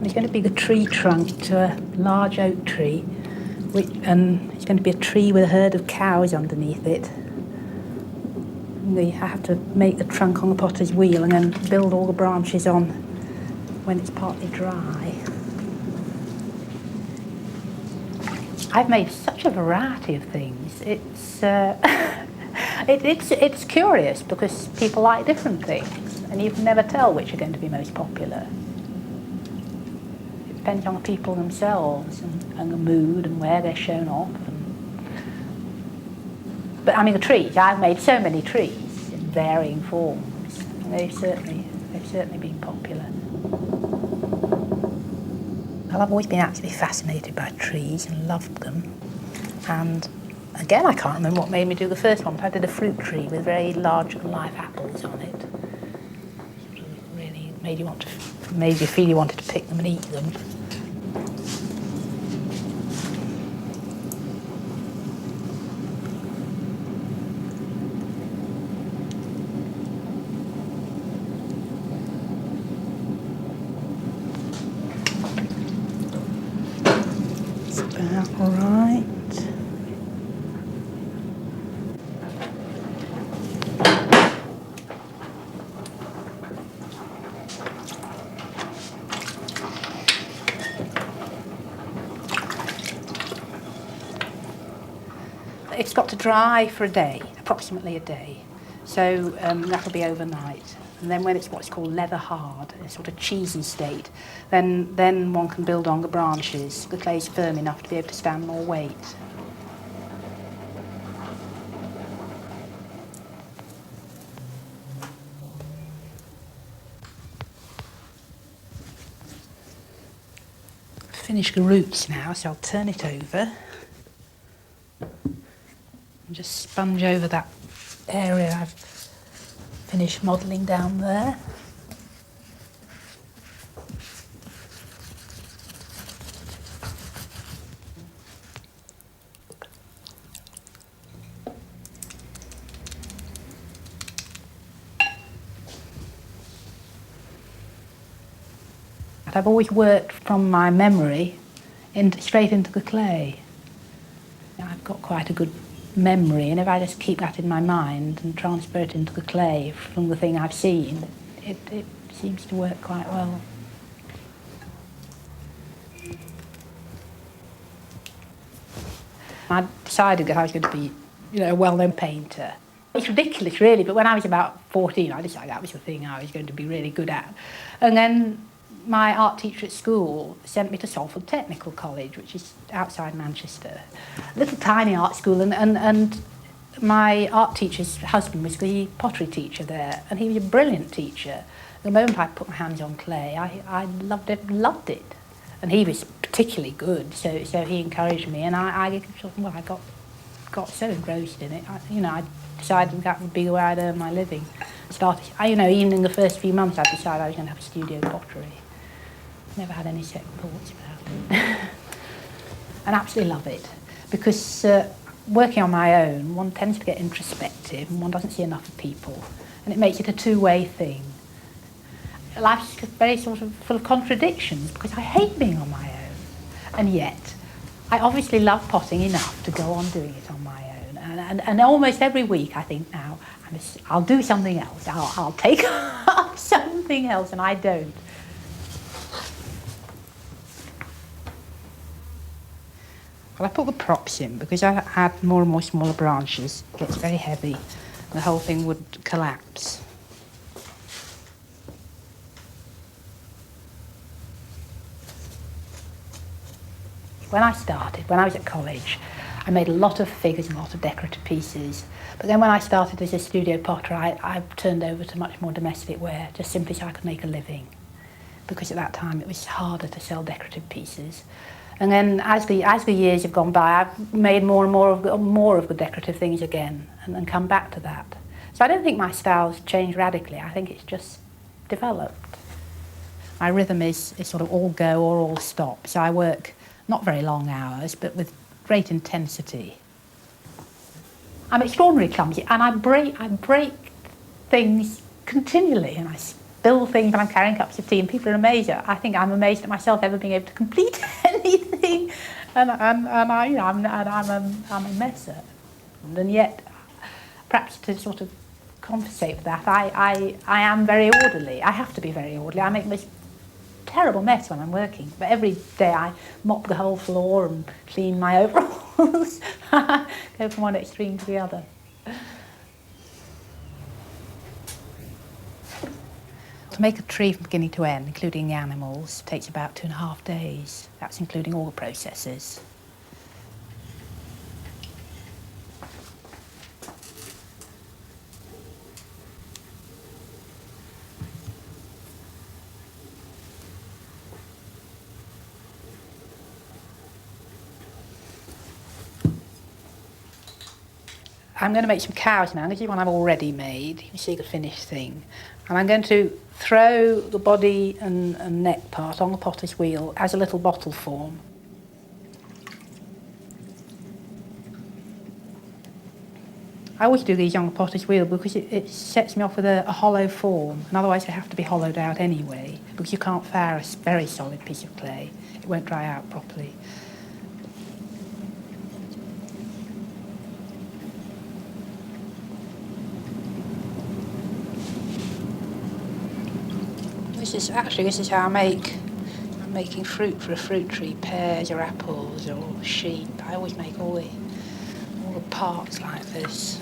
There's going to be the tree trunk to a large oak tree, and it's going to be a tree with a herd of cows underneath it. I have to make the trunk on the potter's wheel and then build all the branches on when it's partly dry. I've made such a variety of things. It's curious because people like different things, and you can never tell which are going to be most popular. It depends on the people themselves and the mood and where they're shown off. But I mean, the trees. I've made so many trees in varying forms. And they've certainly been popular. Well, I've always been absolutely fascinated by trees and loved them. And again, I can't remember what made me do the first one, but I did a fruit tree with very large live apples on it. It really made you feel you wanted to pick them and eat them. All right. It's got to dry for a day, approximately a day. So that'll be overnight. And then when it's what's called leather hard, a sort of cheesy state, then one can build on the branches. The clay's firm enough to be able to stand more weight. Finish the roots now, so I'll turn it over and just sponge over that area I've finished modelling down there. I've always worked from my memory straight into the clay. I've got quite a good memory, and if I just keep that in my mind and transfer it into the clay from the thing I've seen, it seems to work quite well. I decided that I was going to be, a well-known painter. It's ridiculous, really, but when I was about 14, I decided that was the thing I was going to be really good at. And then my art teacher at school sent me to Salford Technical College, which is outside Manchester. A little tiny art school, and my art teacher's husband was the pottery teacher there, and he was a brilliant teacher. The moment I put my hands on clay, I loved it. And he was particularly good, so he encouraged me, and I got so engrossed in it. I decided that would be the way I'd earn my living. Even in the first few months, I decided I was going to have a studio pottery. Never had any second thoughts about it. And absolutely love it, because working on my own, one tends to get introspective and one doesn't see enough of people, and it makes it a two-way thing. Life's very sort of full of contradictions, because I hate being on my own, and yet I obviously love potting enough to go on doing it on my own. And almost every week I think, now I'll do something else. I'll take up something else, and I don't. Well, I put the props in because I add more and more smaller branches. It gets very heavy. The whole thing would collapse. When I was at college, I made a lot of figures and a lot of decorative pieces. But then when I started as a studio potter, I turned over to much more domestic wear, just simply so I could make a living. Because at that time it was harder to sell decorative pieces. And then as the years have gone by, I've made more and more of the decorative things again, and then come back to that. So I don't think my style's changed radically. I think it's just developed. My rhythm is sort of all go or all stop. So I work not very long hours, but with great intensity. I'm extraordinarily clumsy, and I break things continually, and I build things when I'm carrying cups of tea, and people are amazed. I think I'm amazed at myself ever being able to complete anything, and I, you know, I'm a messer, and yet perhaps to sort of compensate for that, I am very orderly. I have to be very orderly. I make this terrible mess when I'm working, but every day I mop the whole floor and clean my overalls. Go from one extreme to the other. To make a tree from beginning to end, including the animals, takes about 2.5 days. That's including all the processes. I'm going to make some cows now. This is one I've already made. You can see the finished thing. And I'm going to throw the body and neck part on the potter's wheel as a little bottle form. I always do these on the potter's wheel because it sets me off with a hollow form, and otherwise they have to be hollowed out anyway, because you can't fire a very solid piece of clay. It won't dry out properly. This is how I'm making fruit for a fruit tree, pears or apples or sheep. I always make all the parts like this.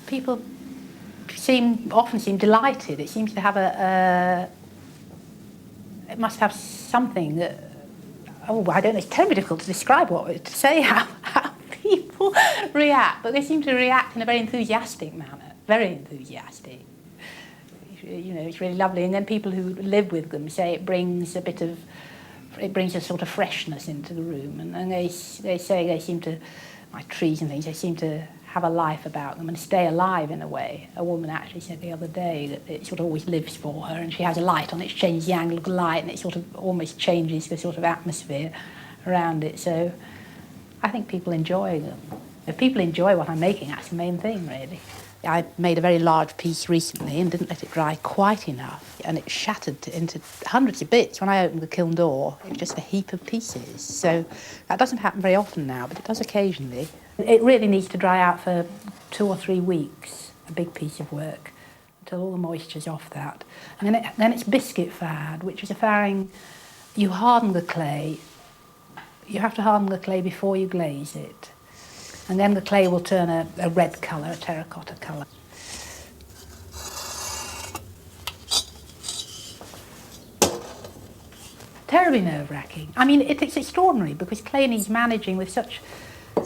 People often seem delighted. It seems to have it must have something that, I don't know, it's terribly difficult to describe to say how people react, but they seem to react in a very enthusiastic manner, very enthusiastic. You know, it's really lovely. And then people who live with them say it brings a sort of freshness into the room, and they say they seem to, like trees and things, they seem to have a life about them and stay alive in a way. A woman actually said the other day that it sort of always lives for her, and she has a light on it, she changes the angle of the light, and it sort of almost changes the sort of atmosphere around it. So I think people enjoy them. If people enjoy what I'm making, that's the main thing, really. I made a very large piece recently and didn't let it dry quite enough, and it shattered into hundreds of bits. When I opened the kiln door, it was just a heap of pieces. So that doesn't happen very often now, but it does occasionally. It really needs to dry out for 2 or 3 weeks, a big piece of work, until all the moisture's off that. And then it's biscuit fired, which is a firing. You harden the clay. You have to harden the clay before you glaze it. And then the clay will turn a red colour, a terracotta colour. Terribly nerve-wracking. I mean, it's extraordinary because clay needs managing with such.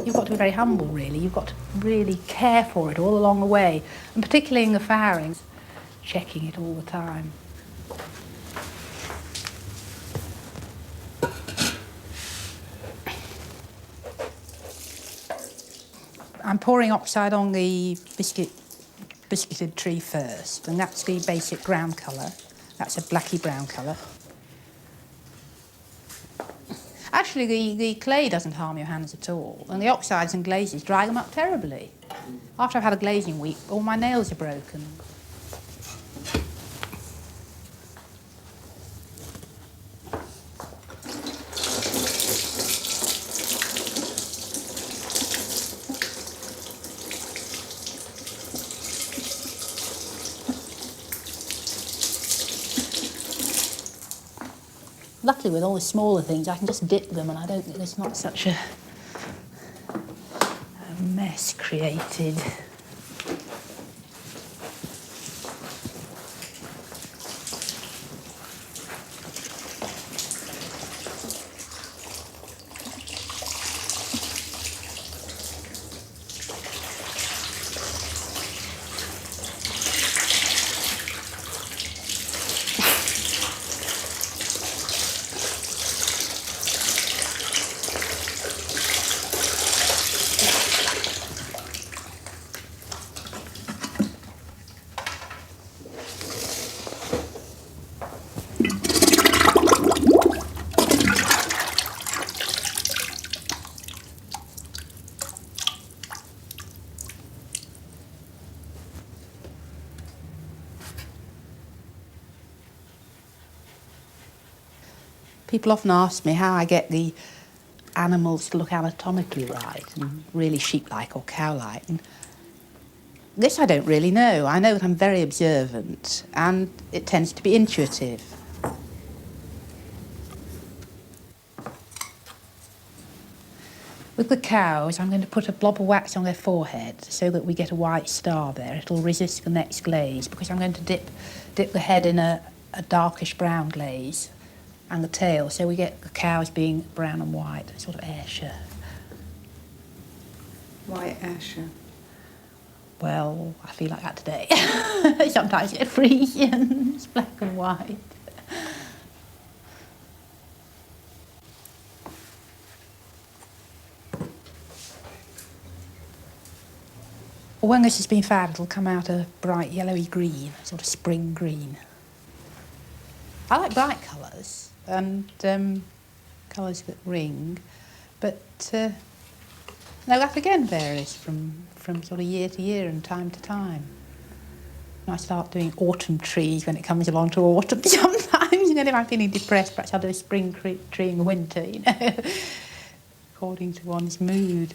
You've got to be very humble, really. You've got to really care for it all along the way, and particularly in the firings, checking it all the time. I'm pouring oxide on the biscuited tree first, and that's the basic ground colour. That's a blacky brown colour. Actually, the clay doesn't harm your hands at all, and the oxides and glazes dry them up terribly. After I've had a glazing week, all my nails are broken. Luckily, with all the smaller things, I can just dip them, and I don't think there's not such a mess created. People often ask me how I get the animals to look anatomically right and really sheep-like or cow-like. And this I don't really know. I know that I'm very observant and it tends to be intuitive. With the cows, I'm going to put a blob of wax on their forehead so that we get a white star there. It'll resist the next glaze because I'm going to dip the head in a darkish brown glaze and the tail, so we get the cows being brown and white, sort of Ayrshire. Why Ayrshire? Well, I feel like that today. Sometimes it's free and it's black and white. When this has been fab, it'll come out a bright yellowy green, sort of spring green. I like bright colours and colours that ring, but no, that again varies from sort of year to year and time to time. I start doing autumn trees when it comes along to autumn sometimes. You know, if I'm feeling depressed, perhaps I'll do a spring tree in the winter, you know, according to one's mood.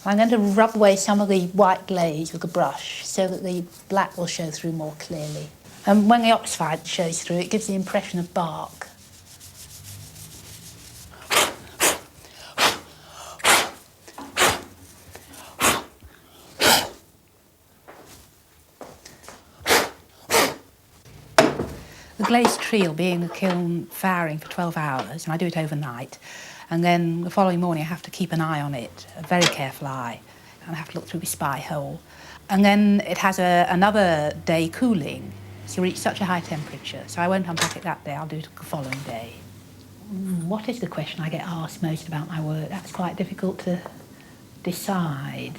I'm going to rub away some of the white glaze with a brush so that the black will show through more clearly. And when the oxide shows through, it gives the impression of bark. The glazed tree will be in the kiln fouring for 12 hours, and I do it overnight. And then the following morning I have to keep an eye on it, a very careful eye, and I have to look through the spy hole. And then it has another day cooling to reach such a high temperature, so I won't unpack it that day, I'll do it the following day. What is the question I get asked most about my work? That's quite difficult to decide.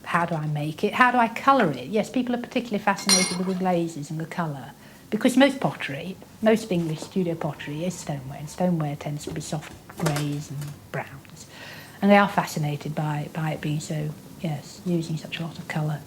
How do I make it? How do I colour it? Yes, people are particularly fascinated with the glazes and the colour, because most pottery, most English studio pottery is stoneware, and stoneware tends to be soft greys and browns. And they are fascinated by it being so, yes, using such a lot of colour.